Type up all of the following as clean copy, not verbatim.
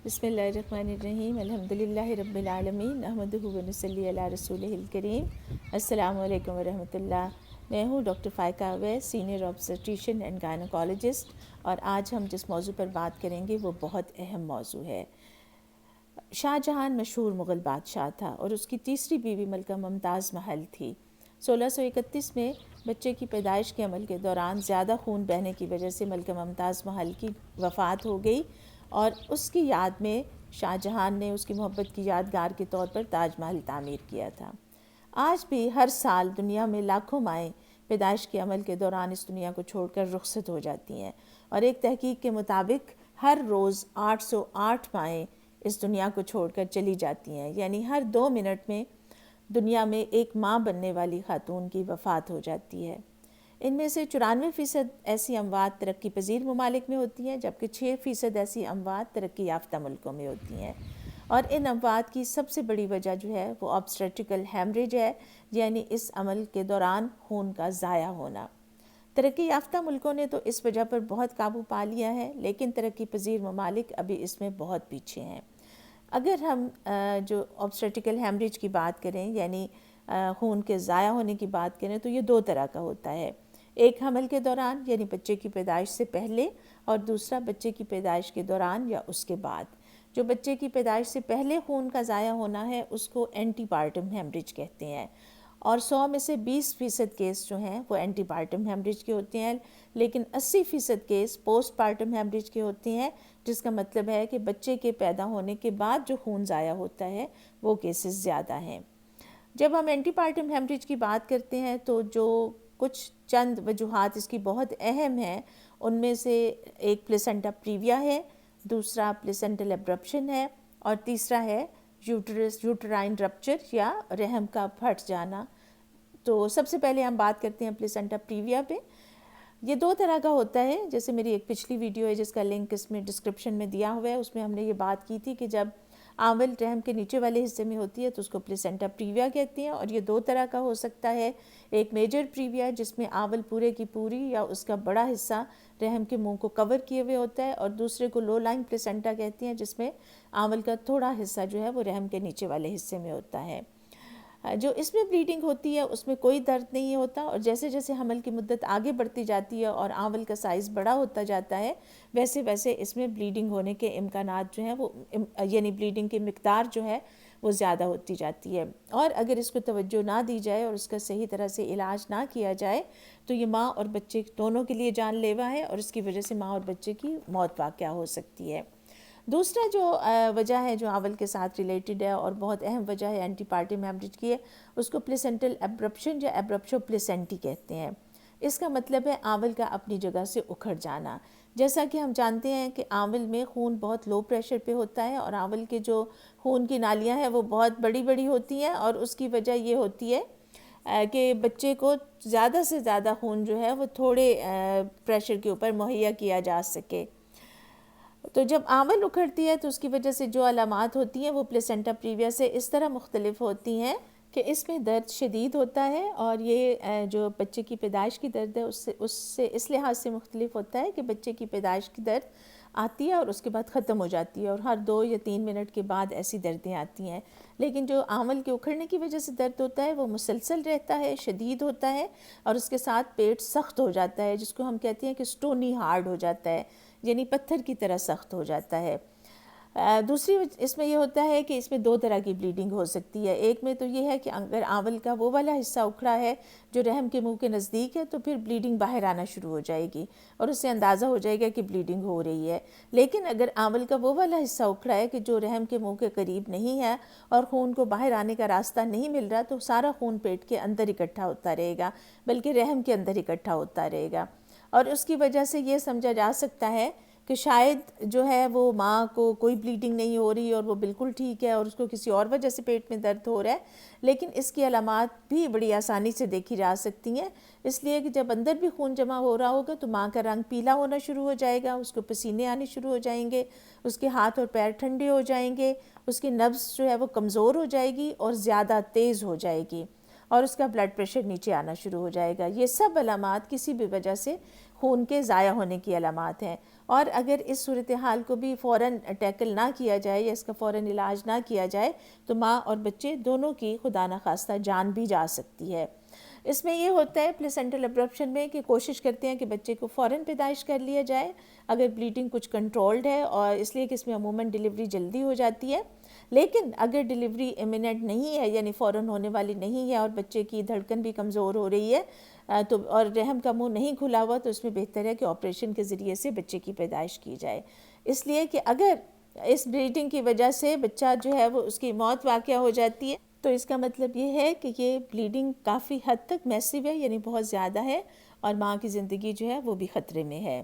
بسم اللہ الرحمن الرحیم الحمدللہ رب العالمین نحمدہ و نصلی علی رسولہ الکریم. السلام علیکم ورحمۃ اللہ. میں ہوں doctor Faiqa Awais, senior obstetrician and gynaecologist, اور آج ہم جس موضوع پر بات کریں گے وہ بہت اہم موضوع ہے. شاہ جہان مشہور مغل بادشاہ تھا اور اس کی تیسری بیوی ملکہ ممتاز محل تھی. 1631 میں بچے کی پیدائش کے عمل کے دوران زیادہ خون بہنے کی وجہ سے ملکہ ممتاز محل کی وفات ہو گئی، اور اس کی یاد میں شاہ جہان نے اس کی محبت کی یادگار کے طور پر تاج محل تعمیر کیا تھا. آج بھی ہر سال دنیا میں لاکھوں مائیں پیدائش کے عمل کے دوران اس دنیا کو چھوڑ کر رخصت ہو جاتی ہیں، اور ایک تحقیق کے مطابق ہر روز 808 مائیں اس دنیا کو چھوڑ کر چلی جاتی ہیں، یعنی ہر 2 منٹ میں دنیا میں ایک ماں بننے والی خاتون کی وفات ہو جاتی ہے. ان میں سے 94% ایسی اموات ترقی پذیر ممالک میں ہوتی ہیں، جبکہ 6% ایسی اموات ترقی یافتہ ملکوں میں ہوتی ہیں. اور ان اموات کی سب سے بڑی وجہ جو ہے وہ آبسٹریٹیکل ہیمریج ہے، یعنی اس عمل کے دوران خون کا ضائع ہونا. ترقی یافتہ ملکوں نے تو اس وجہ پر بہت قابو پا لیا ہے، لیکن ترقی پذیر ممالک ابھی اس میں بہت پیچھے ہیں. اگر ہم جو آبسٹریٹیکل ہیمریج کی بات کریں، یعنی خون کے ضائع ہونے کی بات کریں، تو یہ 2 طرح کا ہوتا ہے. ایک حمل کے دوران یعنی بچے کی پیدائش سے پہلے، اور دوسرا بچے کی پیدائش کے دوران یا اس کے بعد. جو بچے کی پیدائش سے پہلے خون کا ضائع ہونا ہے اس کو اینٹی پارٹم ہیمریج کہتے ہیں، اور 100 میں سے 20% کیس جو ہیں وہ اینٹی پارٹم ہیمریج کے ہوتے ہیں، لیکن 80% کیس پوسٹ پارٹم ہیمریج کے ہوتے ہیں، جس کا مطلب ہے کہ بچے کے پیدا ہونے کے بعد جو خون ضائع ہوتا ہے وہ کیسز زیادہ ہیں. جب ہم اینٹی پارٹم ہیمریج کی بات کرتے ہیں تو جو کچھ چند وجوہات اس کی بہت اہم ہیں، ان میں سے ایک پلیسنٹا پریویا ہے، دوسرا پلیسنٹل ایبرپشن ہے، اور تیسرا ہے یوٹرائن رپچر یا رحم کا پھٹ جانا. تو سب سے پہلے ہم بات کرتے ہیں پلیسنٹا پریویا پہ. یہ 2 طرح کا ہوتا ہے. جیسے میری ایک پچھلی ویڈیو ہے جس کا لنک اس میں ڈسکرپشن میں دیا ہوا ہے، اس میں ہم نے یہ بات کی تھی کہ جب آنول رحم کے نیچے والے حصے میں ہوتی ہے تو اس کو پلیسنٹا پریویا کہتے ہیں، اور یہ 2 طرح کا ہو سکتا ہے. ایک میجر پریویا جس میں آنول پورے کی پوری یا اس کا بڑا حصہ رحم کے منہ کو کور کیے ہوئے ہوتا ہے، اور دوسرے کو لو لائن پلیسنٹا کہتے ہیں جس میں آنول کا تھوڑا حصہ جو ہے وہ رحم کے نیچے والے حصے میں ہوتا ہے. جو اس میں بلیڈنگ ہوتی ہے اس میں کوئی درد نہیں ہوتا، اور جیسے جیسے حمل کی مدت آگے بڑھتی جاتی ہے اور آنول کا سائز بڑا ہوتا جاتا ہے، ویسے ویسے اس میں بلیڈنگ ہونے کے امکانات جو ہیں وہ یعنی بلیڈنگ کی مقدار جو ہے وہ زیادہ ہوتی جاتی ہے. اور اگر اس کو توجہ نہ دی جائے اور اس کا صحیح طرح سے علاج نہ کیا جائے تو یہ ماں اور بچے دونوں کے لیے جان لیوا ہے، اور اس کی وجہ سے ماں اور بچے کی موت واقع ہو سکتی ہے. دوسرا جو وجہ ہے جو آنول کے ساتھ ریلیٹڈ ہے اور بہت اہم وجہ ہے اینٹی پارٹم ہیمریج کی ہے، اس کو پلیسنٹل ایبرپشن یا ایبرپشو پلیسنٹی کہتے ہیں. اس کا مطلب ہے آنول کا اپنی جگہ سے اکھڑ جانا. جیسا کہ ہم جانتے ہیں کہ آنول میں خون بہت لو پریشر پہ ہوتا ہے، اور آنول کے جو خون کی نالیاں ہیں وہ بہت بڑی بڑی ہوتی ہیں، اور اس کی وجہ یہ ہوتی ہے کہ بچے کو زیادہ سے زیادہ خون جو ہے وہ تھوڑے پریشر کے اوپر مہیا کیا جا سکے. تو جب آنول اکھڑتی ہے تو اس کی وجہ سے جو علامات ہوتی ہیں وہ پلیسنٹا پریویا سے اس طرح مختلف ہوتی ہیں کہ اس میں درد شدید ہوتا ہے، اور یہ جو بچے کی پیدائش کی درد ہے اس لحاظ سے مختلف ہوتا ہے کہ بچے کی پیدائش کی درد آتی ہے اور اس کے بعد ختم ہو جاتی ہے، اور ہر 2 یا 3 منٹ کے بعد ایسی دردیں آتی ہیں. لیکن جو آنول کے اکھڑنے کی وجہ سے درد ہوتا ہے وہ مسلسل رہتا ہے، شدید ہوتا ہے، اور اس کے ساتھ پیٹ سخت ہو جاتا ہے، جس کو ہم کہتے ہیں کہ سٹونی ہارڈ ہو جاتا ہے، یعنی پتھر کی طرح سخت ہو جاتا ہے. دوسری اس میں یہ ہوتا ہے کہ اس میں 2 طرح کی بلیڈنگ ہو سکتی ہے. ایک میں تو یہ ہے کہ اگر آنول کا وہ والا حصہ اکھڑا ہے جو رحم کے منہ کے نزدیک ہے تو پھر بلیڈنگ باہر آنا شروع ہو جائے گی، اور اس سے اندازہ ہو جائے گا کہ بلیڈنگ ہو رہی ہے. لیکن اگر آنول کا وہ والا حصہ اکھڑا ہے کہ جو رحم کے منہ کے قریب نہیں ہے اور خون کو باہر آنے کا راستہ نہیں مل رہا، تو سارا خون پیٹ کے اندر اکٹھا ہوتا رہے گا، بلکہ رحم کے اندر اکٹھا ہوتا رہے گا. اور اس کی وجہ سے یہ سمجھا جا سکتا ہے کہ شاید جو ہے وہ ماں کو کوئی بلیڈنگ نہیں ہو رہی اور وہ بالکل ٹھیک ہے، اور اس کو کسی اور وجہ سے پیٹ میں درد ہو رہا ہے. لیکن اس کی علامات بھی بڑی آسانی سے دیکھی جا سکتی ہیں، اس لیے کہ جب اندر بھی خون جمع ہو رہا ہوگا تو ماں کا رنگ پیلا ہونا شروع ہو جائے گا، اس کو پسینے آنے شروع ہو جائیں گے، اس کے ہاتھ اور پیر ٹھنڈے ہو جائیں گے، اس کی نبض جو ہے وہ کمزور ہو جائے گی اور زیادہ تیز ہو جائے گی، اور اس کا بلڈ پریشر نیچے آنا شروع ہو جائے گا. یہ سب علامات کسی بھی وجہ سے خون کے ضائع ہونے کی علامات ہیں، اور اگر اس صورتحال کو بھی فوراً ٹیکل نہ کیا جائے یا اس کا فوراً علاج نہ کیا جائے تو ماں اور بچے دونوں کی خدا نخواستہ جان بھی جا سکتی ہے۔ اس میں یہ ہوتا ہے پلیسنٹل ابرپشن میں کہ کوشش کرتے ہیں کہ بچے کو فوراً پیدائش کر لیا جائے اگر بلیڈنگ کچھ کنٹرولڈ ہے، اور اس لیے کہ اس میں عموماً ڈیلیوری جلدی ہو جاتی ہے۔ لیکن اگر ڈیلیوری امیوننٹ نہیں ہے، یعنی فوراً ہونے والی نہیں ہے، اور بچے کی دھڑکن بھی کمزور ہو رہی ہے تو اور رحم کا منہ نہیں کھلا ہوا، تو اس میں بہتر ہے کہ آپریشن کے ذریعے سے بچے کی پیدائش کی جائے، اس لیے کہ اگر اس بلیڈنگ کی وجہ سے بچہ جو ہے وہ اس کی موت واقع ہو جاتی ہے تو اس کا مطلب یہ ہے کہ یہ بلیڈنگ کافی حد تک میسیو ہے، یعنی بہت زیادہ ہے، اور ماں کی زندگی جو ہے وہ بھی خطرے میں ہے۔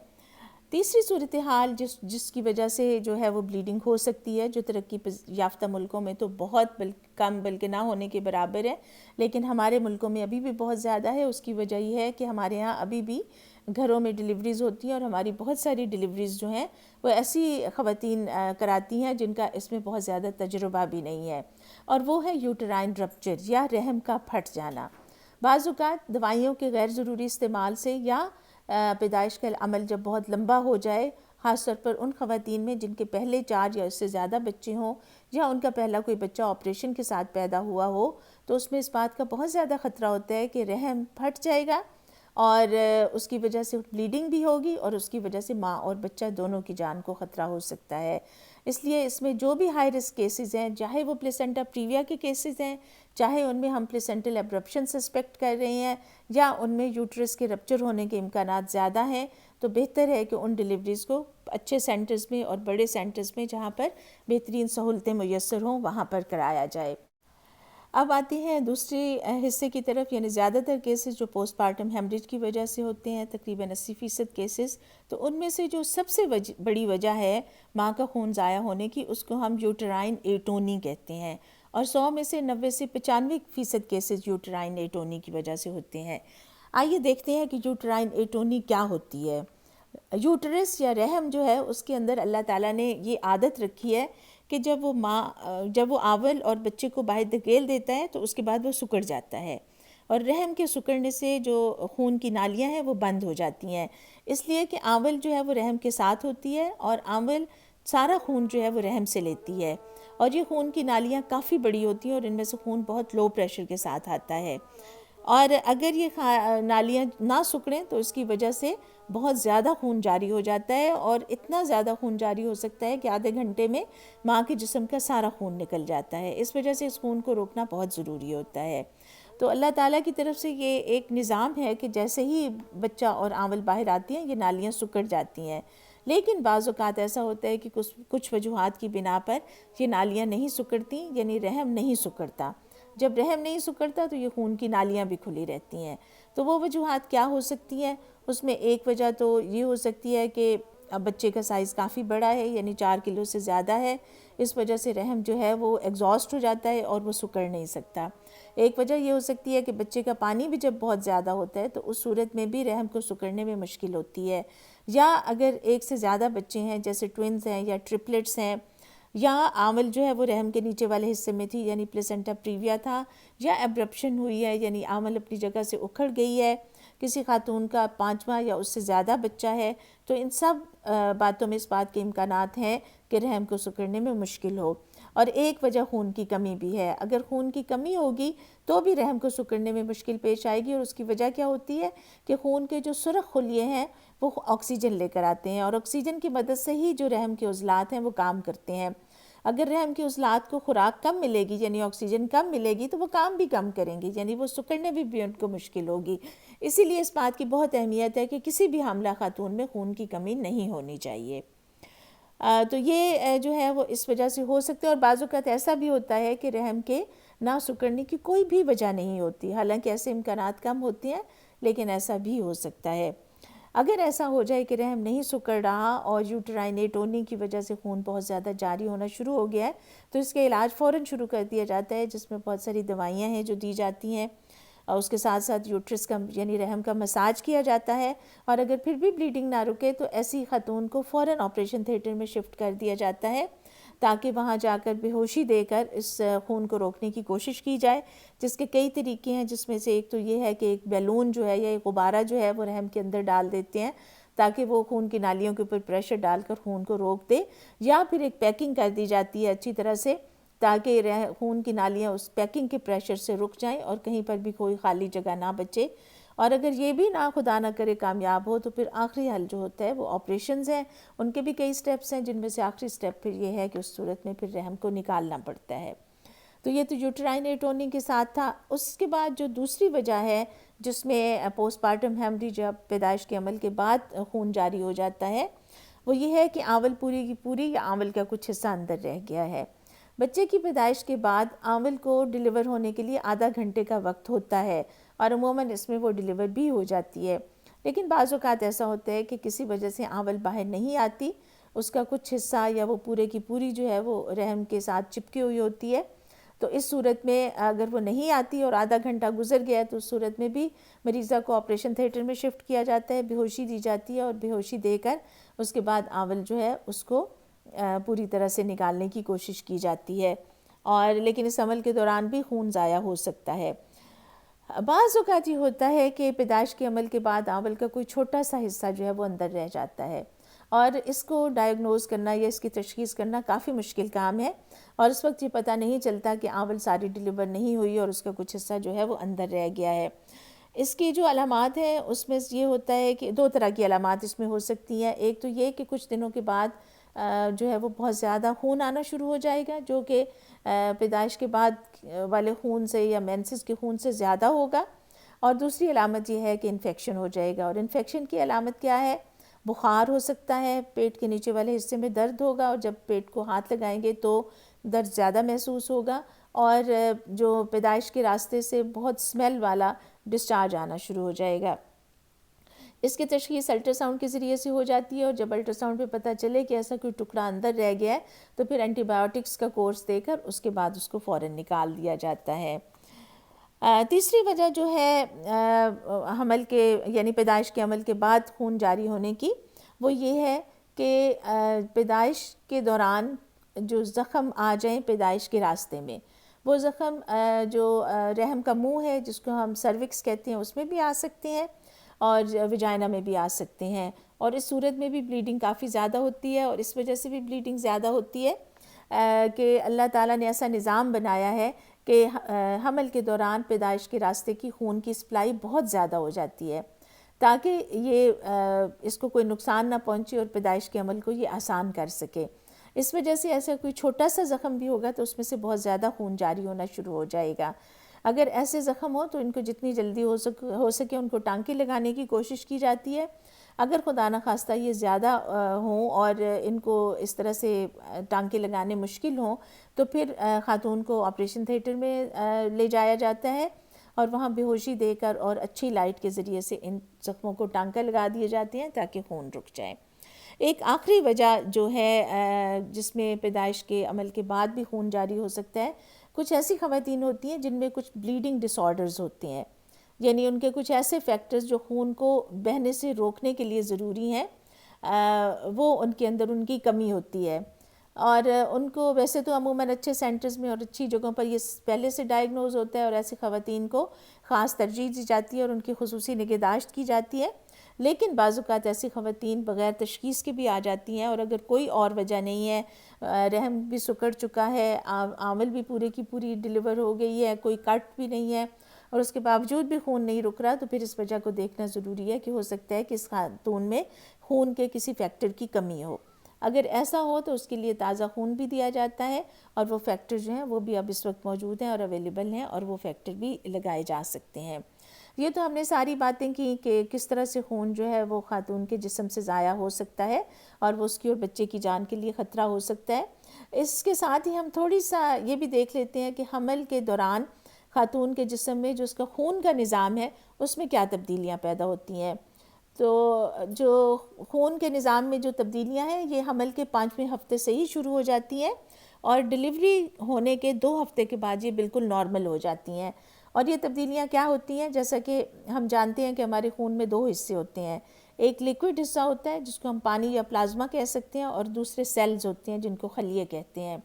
تیسری صورتحال جس کی وجہ سے جو ہے وہ بلیڈنگ ہو سکتی ہے، جو ترقی یافتہ ملکوں میں تو بہت کم بلکہ نہ ہونے کے برابر ہے، لیکن ہمارے ملکوں میں ابھی بھی بہت زیادہ ہے۔ اس کی وجہ یہ ہے کہ ہمارے ہاں ابھی بھی گھروں میں ڈیلیوریز ہوتی ہیں، اور ہماری بہت ساری ڈیلیوریز جو ہیں وہ ایسی خواتین کراتی ہیں جن کا اس میں بہت زیادہ تجربہ بھی نہیں ہے، اور وہ ہے یوٹرائن رپچر یا رحم کا پھٹ جانا۔ بعض اوقات دوائیوں کے غیر ضروری استعمال سے یا پیدائش کا عمل جب بہت لمبا ہو جائے، خاص طور پر ان خواتین میں جن کے پہلے 4 یا اس سے زیادہ بچے ہوں، یا ان کا پہلا کوئی بچہ آپریشن کے ساتھ پیدا ہوا ہو، تو اس میں اس بات کا بہت زیادہ خطرہ ہوتا ہے کہ رحم پھٹ جائے گا، اور اس کی وجہ سے بلیڈنگ بھی ہوگی، اور اس کی وجہ سے ماں اور بچہ دونوں کی جان کو خطرہ ہو سکتا ہے۔ اس لیے اس میں جو بھی ہائی رسک کیسز ہیں، چاہے وہ پلیسنٹا پریویا کے کیسز ہیں، چاہے ان میں ہم پلیسنٹل ایبرپشن سسپیکٹ کر رہے ہیں، یا ان میں یوٹرس کے رپچر ہونے کے امکانات زیادہ ہیں، تو بہتر ہے کہ ان ڈیلیوریز کو اچھے سینٹرز میں اور بڑے سینٹرز میں جہاں پر بہترین سہولتیں میسر ہوں وہاں پر کرایا جائے۔ اب آتے ہیں دوسرے حصے کی طرف، یعنی زیادہ تر کیسز جو پوسٹ پارٹم ہیمریج کی وجہ سے ہوتے ہیں، تقریباً 80% کیسز، تو ان میں سے جو سب سے بڑی وجہ ہے ماں کا خون ضائع ہونے کی، اس کو ہم یوٹرائن ایٹونی کہتے ہیں، اور 100 میں سے 90 سے 95% کیسز یوٹرائن ایٹونی کی وجہ سے ہوتے ہیں۔ آئیے دیکھتے ہیں کہ یوٹرائن ایٹونی کیا ہوتی ہے۔ یوٹرس یا رحم جو ہے اس کے اندر اللہ تعالیٰ نے یہ عادت رکھی ہے کہ جب وہ آول اور بچے کو باہر دھکیل دیتا ہے تو اس کے بعد وہ سکڑ جاتا ہے، اور رحم کے سکڑنے سے جو خون کی نالیاں ہیں وہ بند ہو جاتی ہیں، اس لیے کہ آول جو ہے وہ رحم کے ساتھ ہوتی ہے، اور آول سارا خون جو ہے وہ رحم سے لیتی ہے، اور یہ خون کی نالیاں کافی بڑی ہوتی ہیں، اور ان میں سے خون بہت لو پریشر کے ساتھ آتا ہے، اور اگر یہ نالیاں نہ سکڑیں تو اس کی وجہ سے بہت زیادہ خون جاری ہو جاتا ہے، اور اتنا زیادہ خون جاری ہو سکتا ہے کہ آدھے گھنٹے میں ماں کے جسم کا سارا خون نکل جاتا ہے۔ اس وجہ سے اس خون کو روکنا بہت ضروری ہوتا ہے۔ تو اللہ تعالیٰ کی طرف سے یہ ایک نظام ہے کہ جیسے ہی بچہ اور آنول باہر آتی ہیں یہ نالیاں سکڑ جاتی ہیں، لیکن بعض اوقات ایسا ہوتا ہے کہ کچھ وجوہات کی بنا پر یہ نالیاں نہیں سکڑتی، یعنی رحم نہیں سکڑتا۔ جب رحم نہیں سکڑتا تو یہ خون کی نالیاں بھی کھلی رہتی ہیں۔ تو وہ وجوہات کیا ہو سکتی ہیں؟ اس میں ایک وجہ تو یہ ہو سکتی ہے کہ بچے کا سائز کافی بڑا ہے، یعنی 4 کلو سے زیادہ ہے، اس وجہ سے رحم جو ہے وہ ایگزاسٹ ہو جاتا ہے اور وہ سکڑ نہیں سکتا۔ ایک وجہ یہ ہو سکتی ہے کہ بچے کا پانی بھی جب بہت زیادہ ہوتا ہے تو اس صورت میں بھی رحم کو سکڑنے میں مشکل ہوتی ہے، یا اگر ایک سے زیادہ بچے ہیں جیسے ٹوئنز ہیں یا ٹرپلٹس ہیں، یا آمل جو ہے وہ رحم کے نیچے والے حصے میں تھی یعنی پلیسنٹا پریویا تھا، یا ایبرپشن ہوئی ہے یعنی آمل اپنی جگہ سے اکھڑ گئی ہے، کسی خاتون کا 5واں یا اس سے زیادہ بچہ ہے، تو ان سب باتوں میں اس بات کے امکانات ہیں کہ رحم کو سکڑنے میں مشکل ہو۔ اور ایک وجہ خون کی کمی بھی ہے، اگر خون کی کمی ہوگی تو بھی رحم کو سکڑنے میں مشکل پیش آئے گی، اور اس کی وجہ کیا ہوتی ہے کہ خون کے جو سرخ خلیے ہیں وہ آکسیجن لے کر آتے ہیں، اور آکسیجن کی مدد سے ہی جو رحم کے عضلات ہیں وہ کام کرتے ہیں۔ اگر رحم کے عضلات کو خوراک کم ملے گی یعنی آکسیجن کم ملے گی تو وہ کام بھی کم کریں گی، یعنی وہ سکڑنے بھی ان کو مشکل ہوگی۔ اسی لیے اس بات کی بہت اہمیت ہے کہ کسی بھی حاملہ خاتون میں خون کی کمی نہیں ہونی چاہیے۔ تو یہ جو ہے وہ اس وجہ سے ہو سکتا ہے، اور بعض اوقات ایسا بھی ہوتا ہے کہ رحم کے نہ سکڑنے کی کوئی بھی وجہ نہیں ہوتی، حالانکہ ایسے امکانات کم ہوتے ہیں لیکن ایسا بھی ہو سکتا ہے۔ اگر ایسا ہو جائے کہ رحم نہیں سکڑ رہا اور یوٹرائن ایٹونی کی وجہ سے خون بہت زیادہ جاری ہونا شروع ہو گیا ہے تو اس کا علاج فوراً شروع کر دیا جاتا ہے، جس میں بہت ساری دوائیاں ہیں جو دی جاتی ہیں، اور اس کے ساتھ ساتھ یوٹرس کا یعنی رحم کا مساج کیا جاتا ہے، اور اگر پھر بھی بلیڈنگ نہ رکے تو ایسی خاتون کو فوراً آپریشن تھیٹر میں شفٹ کر دیا جاتا ہے تاکہ وہاں جا کر بے ہوشی دے کر اس خون کو روکنے کی کوشش کی جائے، جس کے کئی طریقے ہیں، جس میں سے ایک تو یہ ہے کہ ایک بیلون جو ہے یا ایک غبارہ جو ہے وہ رحم کے اندر ڈال دیتے ہیں تاکہ وہ خون کی نالیوں کے اوپر پریشر ڈال کر خون کو روک دے، یا پھر ایک پیکنگ کر دی جاتی ہے اچھی طرح سے تاکہ خون کی نالیاں اس پیکنگ کے پریشر سے رک جائیں اور کہیں پر بھی کوئی خالی جگہ نہ بچے۔ اور اگر یہ بھی نہ خدا نہ کرے کامیاب ہو تو پھر آخری حل جو ہوتا ہے وہ آپریشنز ہیں، ان کے بھی کئی سٹیپس ہیں، جن میں سے آخری سٹیپ پھر یہ ہے کہ اس صورت میں پھر رحم کو نکالنا پڑتا ہے۔ تو یہ تو یوٹرائن ایٹونی کے ساتھ تھا۔ اس کے بعد جو دوسری وجہ ہے جس میں پوسٹ پارٹم ہیمریج، جب پیدائش کے عمل کے بعد خون جاری ہو جاتا ہے، وہ یہ ہے کہ آنول پوری کی پوری یا آنول کا کچھ حصہ اندر رہ گیا ہے۔ بچے کی پیدائش کے بعد آنول کو ڈیلیور ہونے کے لیے آدھا گھنٹے کا وقت ہوتا ہے اور عموماً اس میں وہ ڈیلیور بھی ہو جاتی ہے، لیکن بعض اوقات ایسا ہوتا ہے کہ کسی وجہ سے آنول باہر نہیں آتی، اس کا کچھ حصہ یا وہ پورے کی پوری جو ہے وہ رحم کے ساتھ چپکی ہوئی ہوتی ہے۔ تو اس صورت میں اگر وہ نہیں آتی اور آدھا گھنٹہ گزر گیا تو اس صورت میں بھی مریضہ کو آپریشن تھیٹر میں شفٹ کیا جاتا ہے، بے ہوشی دی جاتی ہے اور بے ہوشی دے کر اس کے بعد آنول جو ہے اس کو پوری طرح سے نکالنے کی کوشش کی جاتی ہے، اور لیکن اس عمل کے دوران بھی خون ضائع ہو سکتا ہے۔ بعض اوقات یہ ہوتا ہے کہ پیدائش کے عمل کے بعد آنول کا کوئی چھوٹا سا حصہ جو ہے وہ اندر رہ جاتا ہے، اور اس کو ڈائگنوز کرنا یا اس کی تشخیص کرنا کافی مشکل کام ہے، اور اس وقت یہ پتہ نہیں چلتا کہ آنول ساری ڈیلیور نہیں ہوئی اور اس کا کچھ حصہ جو ہے وہ اندر رہ گیا ہے۔ اس کی جو علامات ہیں اس میں یہ ہوتا ہے کہ دو طرح کی علامات اس میں ہو سکتی ہیں۔ ایک تو یہ کہ کچھ دنوں کے بعد جو ہے وہ بہت زیادہ خون آنا شروع ہو جائے گا، جو کہ پیدائش کے بعد والے خون سے یا مینسز کے خون سے زیادہ ہوگا، اور دوسری علامت یہ ہے کہ انفیکشن ہو جائے گا۔ اور انفیکشن کی علامت کیا ہے؟ بخار ہو سکتا ہے، پیٹ کے نیچے والے حصے میں درد ہوگا، اور جب پیٹ کو ہاتھ لگائیں گے تو درد زیادہ محسوس ہوگا، اور جو پیدائش کے راستے سے بہت سمیل والا ڈسچارج آنا شروع ہو جائے گا۔ اس کی تشخیص الٹرا ساؤنڈ کے ذریعے سے ہو جاتی ہے، اور جب الٹرا ساؤنڈ پہ پتہ چلے کہ ایسا کوئی ٹکڑا اندر رہ گیا ہے تو پھر اینٹی بائیوٹکس کا کورس دے کر اس کے بعد اس کو فوراً نکال دیا جاتا ہے۔ تیسری وجہ جو ہے حمل کے یعنی پیدائش کے عمل کے بعد خون جاری ہونے کی، وہ یہ ہے کہ پیدائش کے دوران جو زخم آ جائیں پیدائش کے راستے میں، وہ زخم جو رحم کا منہ ہے جس کو ہم سروکس کہتے ہیں اس میں بھی آ سکتے ہیں اور ویجائنا میں بھی آ سکتے ہیں، اور اس صورت میں بھی بلیڈنگ کافی زیادہ ہوتی ہے، اور اس وجہ سے بھی بلیڈنگ زیادہ ہوتی ہے کہ اللہ تعالیٰ نے ایسا نظام بنایا ہے کہ حمل کے دوران پیدائش کے راستے کی خون کی سپلائی بہت زیادہ ہو جاتی ہے تاکہ یہ اس کو کوئی نقصان نہ پہنچے اور پیدائش کے عمل کو یہ آسان کر سکے۔ اس وجہ سے ایسا کوئی چھوٹا سا زخم بھی ہوگا تو اس میں سے بہت زیادہ خون جاری ہونا شروع ہو جائے گا۔ اگر ایسے زخم ہو تو ان کو جتنی جلدی ہو سکے ان کو ٹانکے لگانے کی کوشش کی جاتی ہے۔ اگر خدا نخواستہ یہ زیادہ ہوں اور ان کو اس طرح سے ٹانکے لگانے مشکل ہوں تو پھر خاتون کو آپریشن تھیٹر میں لے جایا جاتا ہے، اور وہاں بے ہوشی دے کر اور اچھی لائٹ کے ذریعے سے ان زخموں کو ٹانکے لگا دیے جاتے ہیں تاکہ خون رک جائے۔ ایک آخری وجہ جو ہے جس میں پیدائش کے عمل کے بعد بھی خون جاری ہو سکتا ہے، کچھ ایسی خواتین ہوتی ہیں جن میں کچھ بلیڈنگ ڈس آرڈرز ہوتے ہیں، یعنی ان کے کچھ ایسے فیکٹرز جو خون کو بہنے سے روکنے کے لیے ضروری ہیں، وہ ان کے اندر ان کی کمی ہوتی ہے، اور ان کو ویسے تو عموماً اچھے سینٹرز میں اور اچھی جگہوں پر یہ پہلے سے ڈائگنوز ہوتا ہے اور ایسی خواتین کو خاص ترجیح دی جاتی ہے اور ان کی خصوصی نگہداشت کی جاتی ہے، لیکن بعض اوقات ایسی خواتین بغیر تشخیص کے بھی آ جاتی ہیں، اور اگر کوئی اور وجہ نہیں ہے، رحم بھی سکڑ چکا ہے، آنول بھی پورے کی پوری ڈیلیور ہو گئی ہے، کوئی کٹ بھی نہیں ہے اور اس کے باوجود بھی خون نہیں رک رہا، تو پھر اس وجہ کو دیکھنا ضروری ہے کہ ہو سکتا ہے کہ اس خاتون میں خون کے کسی فیکٹر کی کمی ہو۔ اگر ایسا ہو تو اس کے لیے تازہ خون بھی دیا جاتا ہے، اور وہ فیکٹر جو ہیں وہ بھی اب اس وقت موجود ہیں اور اویلیبل ہیں، اور وہ فیکٹر بھی لگائے جا سکتے ہیں۔ یہ تو ہم نے ساری باتیں کی کہ کس طرح سے خون جو ہے وہ خاتون کے جسم سے ضائع ہو سکتا ہے اور وہ اس کی اور بچے کی جان کے لیے خطرہ ہو سکتا ہے۔ اس کے ساتھ ہی ہم تھوڑی سا یہ بھی دیکھ لیتے ہیں کہ حمل کے دوران خاتون کے جسم میں جو اس کا خون کا نظام ہے اس میں کیا تبدیلیاں پیدا ہوتی ہیں۔ تو جو خون کے نظام میں جو تبدیلیاں ہیں یہ حمل کے 5ویں ہفتے سے ہی شروع ہو جاتی ہیں، اور ڈیلیوری ہونے کے 2 ہفتے کے بعد یہ بالکل نارمل ہو جاتی ہیں۔ اور یہ تبدیلیاں کیا ہوتی ہیں؟ جیسا کہ ہم جانتے ہیں کہ ہمارے خون میں 2 حصے ہوتے ہیں، ایک لیکوڈ حصہ ہوتا ہے جس کو ہم پانی یا پلازما کہہ سکتے ہیں، اور دوسرے سیلز ہوتے ہیں جن کو خلیے کہتے ہیں۔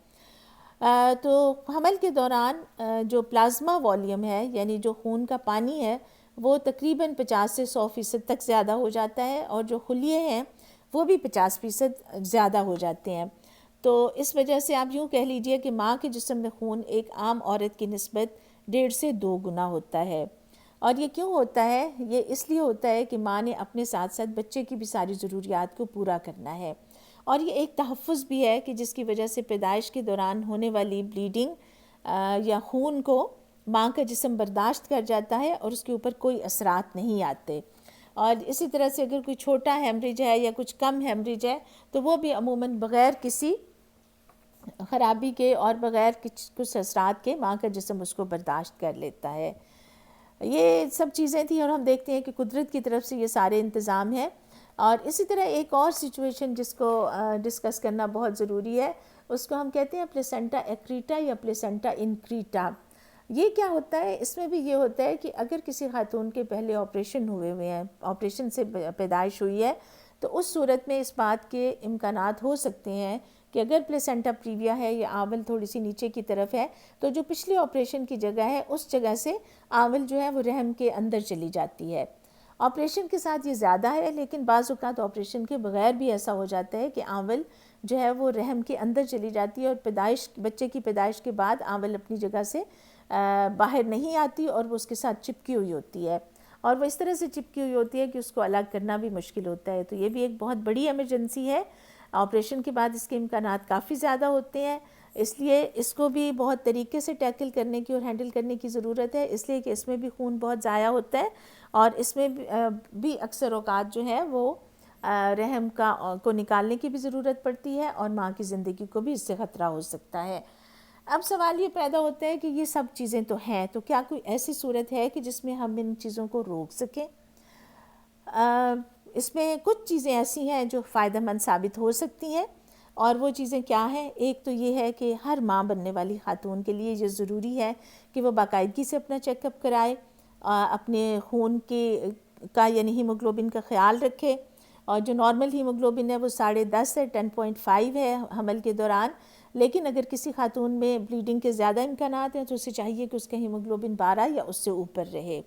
تو حمل کے دوران جو پلازما والیوم ہے، یعنی جو خون کا پانی ہے، وہ تقریباً 50 سے 100% تک زیادہ ہو جاتا ہے، اور جو خلیے ہیں وہ بھی 50% زیادہ ہو جاتے ہیں۔ تو اس وجہ سے آپ یوں کہہ لیجئے کہ ماں کے جسم میں خون ایک عام عورت کی نسبت 1.5 سے 2 گنا ہوتا ہے۔ اور یہ کیوں ہوتا ہے؟ یہ اس لیے ہوتا ہے کہ ماں نے اپنے ساتھ ساتھ بچے کی بھی ساری ضروریات کو پورا کرنا ہے، اور یہ ایک تحفظ بھی ہے کہ جس کی وجہ سے پیدائش کے دوران ہونے والی بلیڈنگ یا خون کو ماں کا جسم برداشت کر جاتا ہے اور اس کے اوپر کوئی اثرات نہیں آتے۔ اور اسی طرح سے اگر کوئی چھوٹا ہیمریج ہے یا کچھ کم ہیمریج ہے تو وہ بھی عموماً بغیر کسی خرابی کے اور بغیر کچھ اثرات کے ماں کا جسم اس کو برداشت کر لیتا ہے۔ یہ سب چیزیں تھیں، اور ہم دیکھتے ہیں کہ قدرت کی طرف سے یہ سارے انتظام ہیں۔ اور اسی طرح ایک اور سچویشن جس کو ڈسکس کرنا بہت ضروری ہے، اس کو ہم کہتے ہیں پلیسنٹا ایکریٹا یا پلیسنٹا انکریٹا۔ یہ کیا ہوتا ہے؟ اس میں بھی یہ ہوتا ہے کہ اگر کسی خاتون کے پہلے آپریشن ہوئے ہیں، آپریشن سے پیدائش ہوئی ہے، تو اس صورت میں اس بات کے امکانات ہو سکتے ہیں کہ اگر پلیسنٹا پریویا ہے یا آول تھوڑی سی نیچے کی طرف ہے، تو جو پچھلے آپریشن کی جگہ ہے اس جگہ سے آول جو ہے وہ رحم کے اندر چلی جاتی ہے۔ آپریشن کے ساتھ یہ زیادہ ہے، لیکن بعض اوقات آپریشن کے بغیر بھی ایسا ہو جاتا ہے کہ آول جو ہے وہ رحم کے اندر چلی جاتی ہے، اور بچے کی پیدائش کے بعد آول اپنی جگہ سے باہر نہیں آتی، اور وہ اس کے ساتھ چپکی ہوئی ہوتی ہے، اور وہ اس طرح سے چپکی ہوئی ہوتی ہے کہ اس کو الگ کرنا بھی مشکل ہوتا ہے۔ تو یہ بھی ایک بہت بڑی ایمرجنسی ہے۔ آپریشن کے بعد اس کے امکانات کافی زیادہ ہوتے ہیں، اس لیے اس کو بھی بہت طریقے سے ٹیکل کرنے کی اور ہینڈل کرنے کی ضرورت ہے، اس لیے کہ اس میں بھی خون بہت ضائع ہوتا ہے، اور اس میں بھی اکثر اوقات جو ہے وہ رحم کو نکالنے کی بھی ضرورت پڑتی ہے، اور ماں کی زندگی کو بھی اس سے خطرہ ہو سکتا ہے۔ اب سوال یہ پیدا ہوتا ہے کہ یہ سب چیزیں تو ہیں، تو کیا کوئی ایسی صورت ہے کہ جس میں ہم ان چیزوں کو روک سکیں؟ اس میں کچھ چیزیں ایسی ہیں جو فائدہ مند ثابت ہو سکتی ہیں، اور وہ چیزیں کیا ہیں؟ ایک تو یہ ہے کہ ہر ماں بننے والی خاتون کے لیے یہ ضروری ہے کہ وہ باقاعدگی سے اپنا چیک اپ کرائے، اپنے خون کا یعنی ہیموگلوبن کا خیال رکھے، اور جو نارمل ہیموگلوبن ہے وہ 10.5 سے 10.5 ہے حمل کے دوران، لیکن اگر کسی خاتون میں بلیڈنگ کے زیادہ امکانات ہیں تو اسے چاہیے کہ اس کا ہیموگلوبن 12 یا اس سے اوپر رہے۔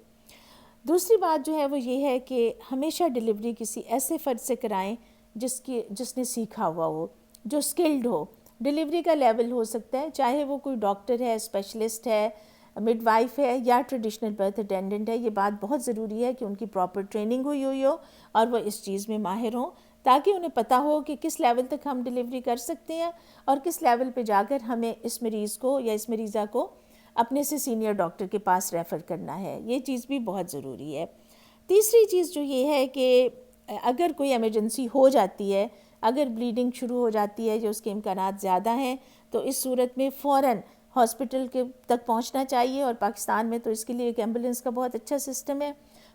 دوسری بات جو ہے وہ یہ ہے کہ ہمیشہ ڈیلیوری کسی ایسے فرد سے کرائیں جس نے سیکھا ہوا ہو، جو اسکلڈ ہو۔ ڈیلیوری کا لیول ہو سکتا ہے چاہے وہ کوئی ڈاکٹر ہے، اسپیشلسٹ ہے، مڈ وائف ہے، یا ٹریڈیشنل برتھ اٹینڈنٹ ہے۔ یہ بات بہت ضروری ہے کہ ان کی پراپر ٹریننگ ہوئی ہو اور وہ اس چیز میں ماہر ہوں، تاکہ انہیں پتہ ہو کہ کس لیول تک ہم ڈیلیوری کر سکتے ہیں، اور کس لیول پہ جا کر ہمیں اس مریض کو یا اس مریضہ کو اپنے سے سینئر ڈاکٹر کے پاس ریفر کرنا ہے۔ یہ چیز بھی بہت ضروری ہے۔ تیسری چیز جو یہ ہے کہ اگر کوئی ایمرجنسی ہو جاتی ہے، اگر بلیڈنگ شروع ہو جاتی ہے یا اس کے امکانات زیادہ ہیں، تو اس صورت میں فوراً ہاسپٹل کے تک پہنچنا چاہیے، اور پاکستان میں تو اس کے لیے ایک ایمبولینس کا بہت اچھا سسٹم ہے۔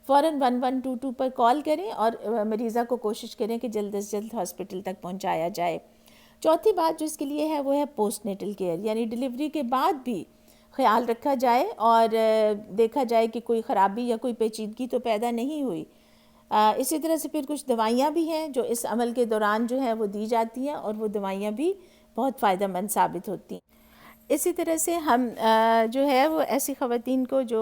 فوراً 1122 پر کال کریں اور مریضہ کو کوشش کریں کہ جلد از جلد ہاسپٹل تک پہنچایا جائے۔ چوتھی بات جو اس کے لیے ہے وہ ہے پوسٹ نیٹل کیئر، یعنی ڈیلیوری کے بعد بھی خیال رکھا جائے اور دیکھا جائے کہ کوئی خرابی یا کوئی پیچیدگی تو پیدا نہیں ہوئی۔ اسی طرح سے پھر کچھ دوائیاں بھی ہیں جو اس عمل کے دوران جو ہے وہ دی جاتی ہیں، اور وہ دوائیاں بھی بہت فائدہ مند ثابت ہوتی ہیں۔ اسی طرح سے ہم جو ہے وہ ایسی خواتین کو جو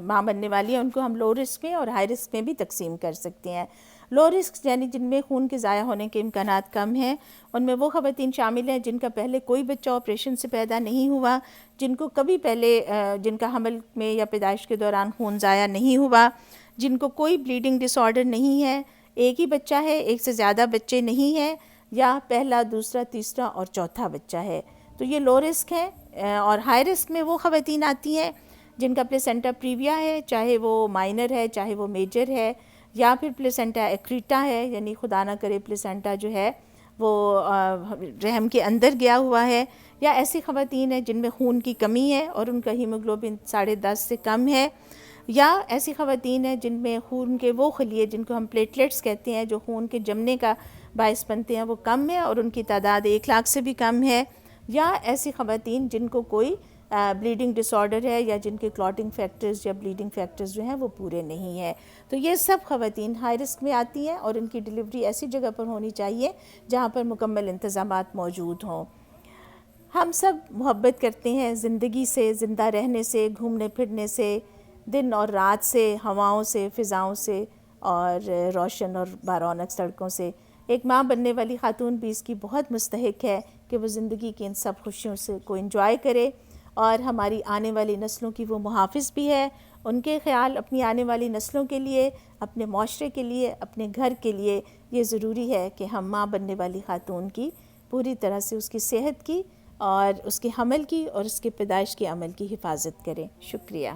ماں بننے والی ہیں ان کو ہم لو رسک میں اور ہائی رسک میں بھی تقسیم کر سکتے ہیں۔ لو رسک یعنی جن میں خون کے ضائع ہونے کے امکانات کم ہیں، ان میں وہ خواتین شامل ہیں جن کا پہلے کوئی بچہ آپریشن سے پیدا نہیں ہوا، جن کو کبھی پہلے جن کا حمل میں یا پیدائش کے دوران خون ضائع نہیں ہوا، جن کو کوئی بلیڈنگ ڈس آرڈر نہیں ہے، ایک ہی بچہ ہے، ایک سے زیادہ بچے نہیں ہیں، یا پہلا، دوسرا، تیسرا اور چوتھا بچہ ہے، تو یہ لو رسک ہے۔ اور ہائی رسک میں وہ خواتین آتی ہیں جن کا پلیسنٹا پریویا ہے، چاہے وہ مائنر ہے چاہے وہ میجر ہے، یا پھر پلیسنٹا ایکریٹا ہے، یعنی خدا نہ کرے پلیسنٹا جو ہے وہ رحم کے اندر گیا ہوا ہے، یا ایسی خواتین ہیں جن میں خون کی کمی ہے اور ان کا ہیموگلوبن 10.5 سے کم ہے، یا ایسی خواتین ہیں جن میں خون کے وہ خلیے جن کو ہم پلیٹلیٹس کہتے ہیں جو خون کے جمنے کا باعث بنتے ہیں وہ کم ہے اور ان کی تعداد 1 لاکھ سے بھی کم ہے، یا ایسی خواتین جن کو کوئی بلیڈنگ ڈس آرڈر ہے یا جن کے کلاٹنگ فیکٹرز یا بلیڈنگ فیکٹرز جو ہیں وہ پورے نہیں ہیں. تو یہ سب خواتین ہائی رسک میں آتی ہیں اور ان کی ڈلیوری ایسی جگہ پر ہونی چاہیے جہاں پر مکمل انتظامات موجود ہوں. ہم سب محبت کرتے ہیں زندگی سے، زندہ رہنے سے، گھومنے پھرنے سے، دن اور رات سے، ہواؤں سے، فضاؤں سے اور روشن اور بارونق سڑکوں سے. ایک ماں بننے والی خاتون بھی اس کی بہت مستحق ہے کہ وہ زندگی کی ان سب خوشیوں سے کو انجوائے کرے، اور ہماری آنے والی نسلوں کی وہ محافظ بھی ہے. ان کے خیال اپنی آنے والی نسلوں کے لیے، اپنے معاشرے کے لیے، اپنے گھر کے لیے یہ ضروری ہے کہ ہم ماں بننے والی خاتون کی پوری طرح سے اس کی صحت کی اور اس کے حمل کی اور اس کے پیدائش کے عمل کی حفاظت کریں. شکریہ.